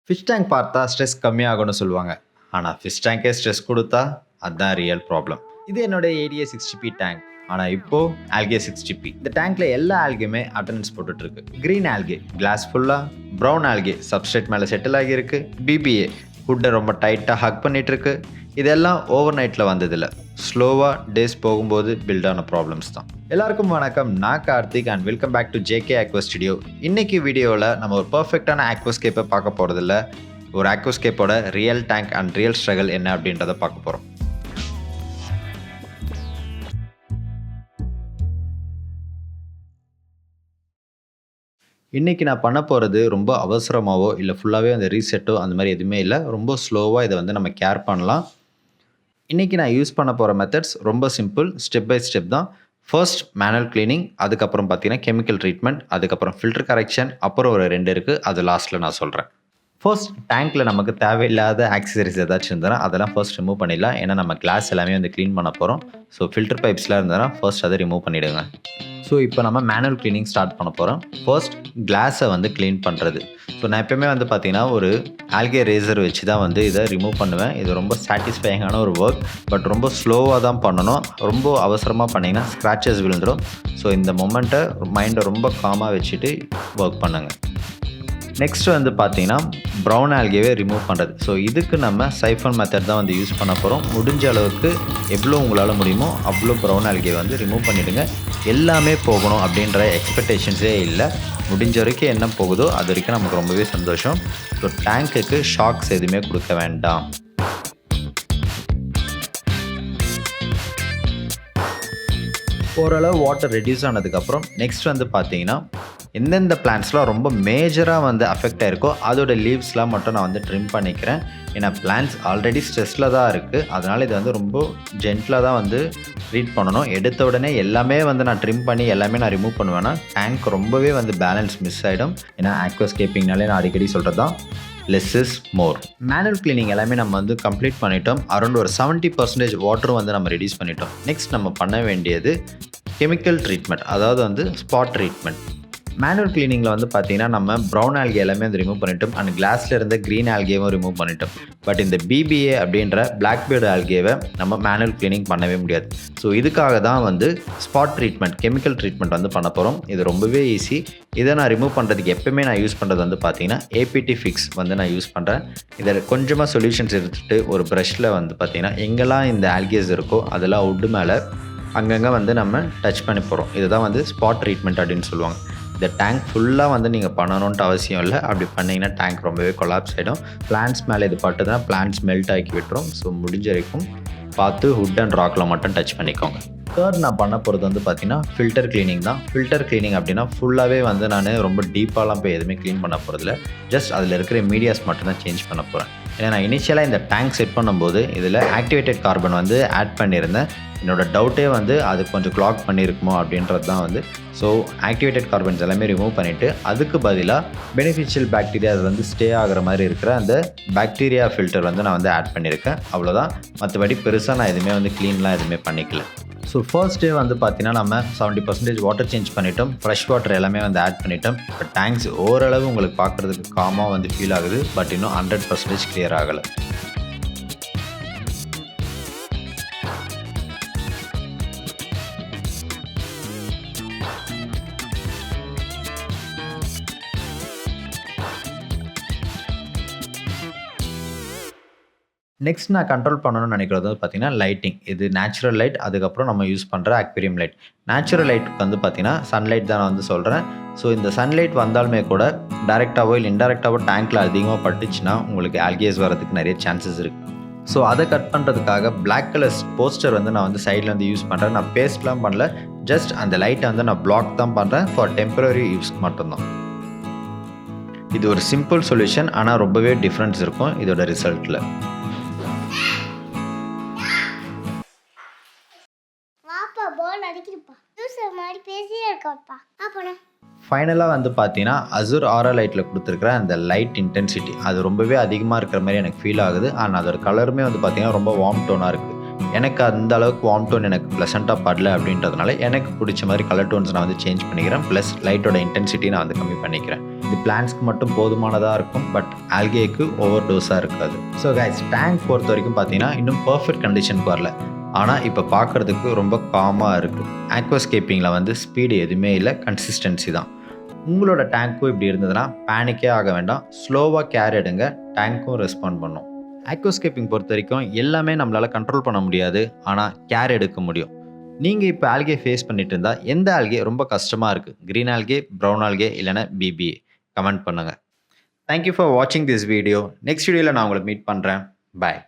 Fish tank பார்த்தா stress கம்மியாகும்னு சொல்லுவாங்க. ஆனா ஃபிஷ் டேங்கே ஸ்ட்ரெஸ் குடுத்தா, அதான் ரியல் ப்ராப்ளம். இது என்னோட ஏடிஏ 60P டேங்க். ஆனா இப்போ ஆல்கே 60P. இந்த டேங்க்ல எல்லா ஆல்கேயுமே அட்டெண்டன்ஸ் போட்டுட்டு இருக்கு. கிரீன் ஆல்கே கிளாஸ் ஃபுல்லா, பிரவுன் ஆல்கே சப்ஸ்ட்ரேட் மேல செட்டில் ஆகி இருக்கு. பிபிஏ ஹுட்டை ரொம்ப டைட்டா ஹக் பண்ணிட்டு இருக்கு. இதெல்லாம் ஓவர் நைட்ல வந்ததில்ல. ஸ்லோவா டேஸ் போகும்போது பில்ட் ஆன ப்ராப்ளம்ஸ் தான். எல்லாருக்கும் வணக்கம். நான் Karthik and welcome back to JK aqua studio. இன்னைக்கு வீடியோவில் நம்ம ஒரு பர்ஃபெக்டான ஆக்வாஸ்கேப்பை பார்க்க போகிறதில்ல. ஒரு ஆக்வாஸ்கேப்போட real tank and real struggle என்ன அப்படின்றத பார்க்க போகிறோம். இன்றைக்கி நான் பண்ண போகிறது ரொம்ப அவசரமாகவோ இல்லை ஃபுல்லாகவே அந்த ரீசெட்டோ அந்த மாதிரி எதுவுமே இல்லை. ரொம்ப ஸ்லோவாக இதை வந்து நம்ம கேர் பண்ணலாம். இன்றைக்கி நான் யூஸ் பண்ண போகிற மெத்தட்ஸ் ரொம்ப சிம்பிள், ஸ்டெப் பை ஸ்டெப் தான். ஃபர்ஸ்ட் மேனுவல் கிளீனிங், அதுக்கப்புறம் பார்த்தீங்கன்னா கெமிக்கல் ட்ரீட்மெண்ட், அதுக்கப்புறம் ஃபில்டர் கரெக்ஷன், அப்புறம் ஒரு 2 இருக்குது, அது லாஸ்ட்டில் நான் சொல்கிறேன். ஃபர்ஸ்ட் டேங்க்கில் நமக்கு தேவையில்லாத ஆக்சசரிஸ் ஏதாச்சும் இருந்ததுன்னா அதெல்லாம் ஃபர்ஸ்ட் ரிமூவ் பண்ணிடலாம். ஏன்னா நம்ம கிளாஸ் எல்லாமே வந்து க்ளீன் பண்ண போகிறோம். ஸோ ஃபில்டர் பைப்ஸ்லாம் இருந்ததுன்னா ஃபர்ஸ்ட் அதை ரிமூவ் பண்ணிவிடுங்க. ஸோ இப்போ நம்ம மேனுவல் க்ளீனிங் ஸ்டார்ட் பண்ண போகிறோம். ஃபர்ஸ்ட் கிளாஸை வந்து க்ளீன் பண்ணுறது. ஸோ நான் எப்போயுமே வந்து பார்த்தீங்கன்னா ஒரு ஆல்கே ரேசர் வச்சு தான் வந்து இதை ரிமூவ் பண்ணுவேன். இது ரொம்ப சாட்டிஸ்ஃபைங்கான ஒரு ஒர்க், பட் ரொம்ப ஸ்லோவாக தான் பண்ணணும். ரொம்ப அவசரமாக பண்ணிங்கன்னா ஸ்க்ராச்சஸ் விழுந்துடும். ஸோ இந்த மொமெண்ட்டை மைண்டை ரொம்ப காமாக வச்சுட்டு ஒர்க் பண்ணுங்கள். நெக்ஸ்ட் வந்து பார்த்தீங்கன்னா ப்ரௌன் ஆல்கேவே ரிமூவ் பண்ணுறது. ஸோ இதுக்கு நம்ம சைஃபன் மெத்தட் தான் வந்து யூஸ் பண்ண போகிறோம். முடிஞ்ச அளவுக்கு எவ்வளோ உங்களால் முடியுமோ அவ்வளோ ப்ரௌன் ஆல்கே வந்து ரிமூவ் பண்ணிவிடுங்க. எல்லாமே போகணும் அப்படின்ற எக்ஸ்பெக்டேஷன்ஸே இல்லை. முடிஞ்ச வரைக்கும் என்ன போகுதோ அது வரைக்கும் நமக்கு ரொம்பவே சந்தோஷம். ஸோ டேங்க்குக்கு ஷாக்ஸ் எதுவுமே கொடுக்க வேண்டாம். ஓரளவு வாட்டர் ரெடியூஸ் ஆனதுக்கப்புறம் நெக்ஸ்ட் வந்து பார்த்தீங்கன்னா எந்தெந்த பிளான்ட்ஸ்லாம் ரொம்ப மேஜராக வந்து அஃபெக்ட் ஆகிருக்கோ அதோட லீவ்ஸ்லாம் மட்டும் நான் வந்து ட்ரிம் பண்ணிக்கிறேன். ஏன்னா பிளான்ட்ஸ் ஆல்ரெடி ஸ்ட்ரெஸ்ஸில் தான் இருக்குது. அதனால் இது வந்து ரொம்ப ஜென்டிலாக தான் வந்து ட்ரீட் பண்ணணும். எடுத்த உடனே எல்லாமே வந்து நான் ட்ரிம் பண்ணி எல்லாமே நான் ரிமூவ் பண்ணுவேன்னா டேங்க் ரொம்பவே வந்து பேலன்ஸ் மிஸ் ஆகிடும். ஏன்னா ஆக்வாஸ்கேப்பிங்னாலே நான் அடிக்கடி சொல்கிறது தான், less is more. Manual cleaning எல்லாமே நம்ம வந்து கம்ப்ளீட் பண்ணிட்டோம். அரௌண்ட் ஒரு 70% வாட்டரும் வந்து நம்ம ரெடியூஸ் பண்ணிட்டோம். நெக்ஸ்ட் நம்ம பண்ண வேண்டியது கெமிக்கல் ட்ரீட்மெண்ட், அதாவது வந்து ஸ்பாட் ட்ரீட்மெண்ட். மேனுவல் கிளீனிங்கில் வந்து பார்த்தீங்கன்னா நம்ம ப்ரௌன் ஆல்கே எல்லாமே வந்து ரிமூவ் பண்ணிட்டோம் அண்ட் கிளாஸில் இருந்த க்ரீன் ஆல்கேவும் ரிமூவ் பண்ணிட்டோம். பட் இந்த பிபிஏ அப்படின்ற பிளாக் பீர்டு ஆல்கேவை நம்ம மேனுவல் கிளீனிங் பண்ணவே முடியாது. ஸோ இதுக்காக தான் வந்து ஸ்பாட் ட்ரீட்மெண்ட், கெமிக்கல் ட்ரீட்மெண்ட் வந்து பண்ண போகிறோம். இது ரொம்பவே ஈஸி. இதை நான் ரிமூவ் பண்ணுறதுக்கு எப்போயுமே நான் யூஸ் பண்ணுறது வந்து பார்த்தீங்கன்னா ஏபிடி ஃபிக்ஸ் வந்து நான் யூஸ் பண்ணுறேன். இதில் கொஞ்சமாக சொல்யூஷன்ஸ் எடுத்துகிட்டு ஒரு ப்ரஷில் வந்து பார்த்தீங்கன்னா எங்கெல்லாம் இந்த ஆல்கேஸ் இருக்கோ அதெல்லாம் உட்டு மேலே அங்கங்கே வந்து நம்ம டச் பண்ணி போகிறோம். இதுதான் வந்து ஸ்பாட் ட்ரீட்மெண்ட் அப்படின்னு சொல்லுவாங்க. இந்த டேங்க் ஃபுல்லாக வந்து நீங்கள் பண்ணணுன்ட்டு அவசியம் இல்லை. அப்படி பண்ணிங்கன்னா டேங்க் ரொம்பவே கொலாப்ஸ் ஆகிடும். பிளான்ட்ஸ் மேலே இது பட்டுதுன்னா பிளான்ட்ஸ் மெல்ட் ஆக்கி விட்டுரும். ஸோ முடிஞ்ச வரைக்கும் பார்த்து ஹுட் அண்ட் ராக்கில் மட்டும் டச் பண்ணிக்கோங்க. தேர்ட் நான் பண்ண போகிறது வந்து பார்த்தீங்கன்னா ஃபில்டர் கிளீனிங் தான். ஃபில்டர் கிளீனிங் அப்படின்னா ஃபுல்லாகவே வந்து நான் ரொம்ப டீப்பாலாம் போய் எதுவுமே க்ளீன் பண்ண போகிறதில்ல. ஜஸ்ட் அதில் இருக்கிற மீடியாஸ் மட்டும் தான் சேஞ்ச் பண்ண போகிறேன். ஏன்னா நான் இனிஷியலாக இந்த டேங்க் செட் பண்ணும்போது இதில் ஆக்டிவேட்டட் கார்பன் வந்து ஆட் பண்ணியிருந்தேன். என்னோடய டவுட்டே வந்து அது கொஞ்சம் கிளாக் பண்ணியிருக்குமோ அப்படின்றது தான் வந்து. ஸோ ஆக்டிவேட்டட் கார்பன்ஸ் எல்லாமே ரிமூவ் பண்ணிவிட்டு அதுக்கு பதிலாக பெனிஃபிஷியல் பாக்டீரியா அது வந்து ஸ்டே ஆகிற மாதிரி இருக்கிற அந்த பாக்டீரியா ஃபில்டர் வந்து நான் வந்து ஆட் பண்ணியிருக்கேன். அவ்வளோதான். மற்றபடி பெருசாக நான் எதுவுமே வந்து க்ளீன்லாம் எதுவுமே பண்ணிக்கல. ஸோ ஃபர்ஸ்ட் டே வந்து பார்த்தீங்கன்னா நம்ம 70% வாட்டர் சேஞ்ச் பண்ணிட்டோம். ஃப்ரெஷ் வாட்டர் எல்லாமே வந்து ஆட் பண்ணிட்டோம். இப்போ டேங்க்ஸ் ஓரளவு உங்களுக்கு பார்க்குறதுக்கு காமாக வந்து ஃபீல் ஆகுது. பட் இன்னும் 100% கிளியர் ஆகலை. நெக்ஸ்ட் நான் கண்ட்ரோல் பண்ணணும்னு நினைக்கிறது வந்து பார்த்தீங்கன்னா லைட்டிங். இது நேச்சுரல் லைட், அதுக்கப்புறம் நம்ம யூஸ் பண்ணுற அக்வேரியம் லைட். நேச்சுரல் லைட்டுக்கு வந்து பார்த்தீங்கன்னா சன்லைட் தான் நான் வந்து சொல்கிறேன். ஸோ இந்த சன்லைட் வந்தாலுமே கூட டைரெக்டாகவோ இல்லை இன்டெரக்டாகவோ டேங்க்கில் அதிகமாக பட்டுச்சுன்னா உங்களுக்கு ஆல்கேஸ் வரதுக்கு நிறைய சான்சஸ் இருக்குது. ஸோ அதை கட் பண்ணுறதுக்காக பிளாக் கலர் போஸ்டர் வந்து நான் வந்து சைடில் வந்து யூஸ் பண்ணுறேன். நான் பேஸ்ட்லாம் பண்ணல, ஜஸ்ட் அந்த லைட்டை வந்து நான் பிளாக் தான் பண்ணுறேன் ஃபார் டெம்பரரி யூஸ்க்கு மட்டும்தான். இது ஒரு சிம்பிள் சொல்யூஷன், ஆனால் ரொம்பவே டிஃப்ரென்ஸ் இருக்கும் இதோட ரிசல்ட்டில். ஃபைனலாக வந்து பார்த்தீங்கன்னா அசூர் ஆரா லைட்டில் கொடுத்துருக்குற அந்த லைட் இன்டென்சிட்டி அது ரொம்பவே அதிகமாக இருக்கிற மாதிரி எனக்கு ஃபீல் ஆகுது. ஆனால் அதோட கலருமே வந்து பார்த்தீங்கன்னா ரொம்ப வார்ம் டோனாக இருக்குது. எனக்கு அந்த அளவுக்கு வார்ம் டோன் எனக்கு ப்ளசண்ட்டாக படல அப்படின்றதுனால எனக்கு பிடிச்ச மாதிரி கலர் டோன்ஸ் நான் வந்து சேஞ்ச் பண்ணிக்கிறேன். ப்ளஸ் லைட்டோட இன்டென்சிட்டி நான் வந்து கம்மி பண்ணிக்கிறேன். இது பிளான்ட்ஸ்க்கு மட்டும் போதுமானதாக இருக்கும், பட் ஆல்கேக்கு ஓவர் டோஸாக இருக்காது. ஸோ கைஸ், டேங்க் பொறுத்த வரைக்கும் பார்த்தீங்கன்னா இன்னும் பர்ஃபெக்ட் கண்டிஷனுக்கு வரல. ஆனால் இப்போ பார்க்குறதுக்கு ரொம்ப காமாக இருக்குது. ஆக்வாஸ்கேப்பிங்கில் வந்து ஸ்பீடு எதுவுமே இல்லை, கன்சிஸ்டன்சி தான். உங்களோட டேங்க்கும் இப்படி இருந்ததுன்னா பேனிக்கே ஆக வேண்டாம், ஸ்லோவாக கேர் எடுங்க, டேங்க்கும் ரெஸ்பாண்ட் பண்ணும். ஆக்வாஸ்கேப்பிங் பொறுத்த வரைக்கும் எல்லாமே நம்மளால் கண்ட்ரோல் பண்ண முடியாது, ஆனால் கேர் எடுக்க முடியும். நீங்கள் இப்போ ஆல்கே ஃபேஸ் பண்ணிட்டு இருந்தால் எந்த ஆல்கே ரொம்ப கஷ்டமாக இருக்குது? க்ரீன் ஆல்கே, ப்ரௌன் ஆல்கே, இல்லைனா பிபிஏ? கமெண்ட் பண்ணுங்கள். தேங்க்யூ ஃபார் வாட்சிங் திஸ் வீடியோ. நெக்ஸ்ட் வீடியோவில் நான் உங்களை மீட் பண்ணுறேன். பாய்.